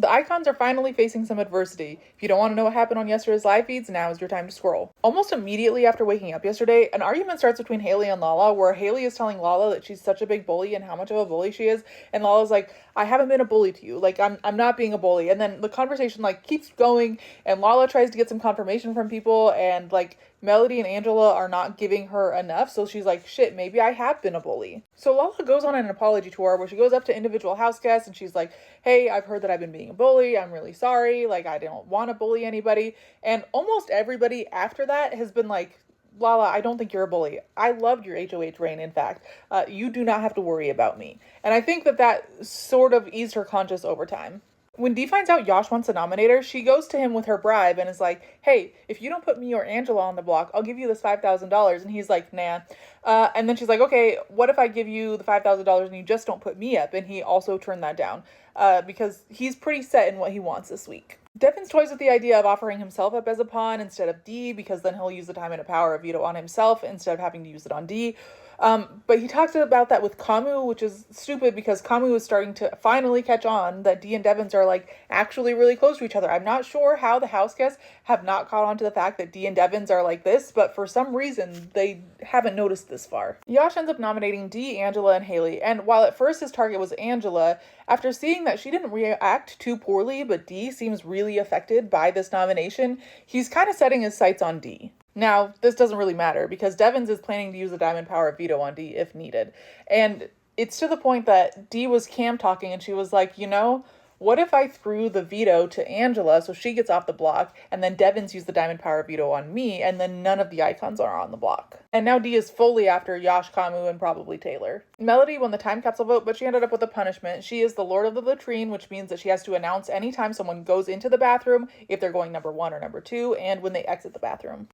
The icons are finally facing some adversity. If you don't want to know what happened on yesterday's live feeds, now is your time to scroll. Almost immediately after waking up yesterday, an argument starts between Haley and Lala, where Haley is telling Lala that she's such a big bully and how much of a bully she is, and Lala's like, I haven't been a bully to you. Like, I'm not being a bully. And then the conversation, like, keeps going, and Lala tries to get some confirmation from people, and, like, Melody and Angela are not giving her enough, so she's like, shit, maybe I have been a bully. So Lala goes on an apology tour where she goes up to individual house guests and she's like, hey, I've heard that I've been being a bully. I'm really sorry. Like, I don't want to bully anybody. And almost everybody after that has been like, Lala, I don't think you're a bully. I loved your HOH reign, in fact. You do not have to worry about me. And I think that sort of eased her conscience over time. When Dee finds out Yash wants to nominate her, she goes to him with her bribe and is like, hey, if you don't put me or Angela on the block, I'll give you this $5,000. And he's like, nah. And then she's like, okay, what if I give you the $5,000 and you just don't put me up? And he also turned that down because he's pretty set in what he wants this week. Devin's toys with the idea of offering himself up as a pawn instead of Dee, because then he'll use the time and power of veto on himself instead of having to use it on Dee. But he talks about that with Kamu, which is stupid because Kamu is starting to finally catch on that Dee and Devins are like actually really close to each other. I'm not sure how the house guests have not caught on to the fact that Dee and Devins are like this, but for some reason they haven't noticed this far. Yash ends up nominating Dee, Angela, and Haley, and while at first his target was Angela, after seeing that she didn't react too poorly, but Dee seems really affected by this nomination, he's kind of setting his sights on Dee. Now, this doesn't really matter because Devins is planning to use the diamond power of veto on Dee if needed. And it's to the point that Dee was cam talking and she was like, you know, what if I threw the veto to Angela so she gets off the block and then Devins used the diamond power of veto on me and then none of the icons are on the block. And now Dee is fully after Yash, Kamu, and probably Taylor. Melody won the time capsule vote, but she ended up with a punishment. She is the Lord of the Latrine, which means that she has to announce anytime someone goes into the bathroom if they're going number 1 or number 2 and when they exit the bathroom.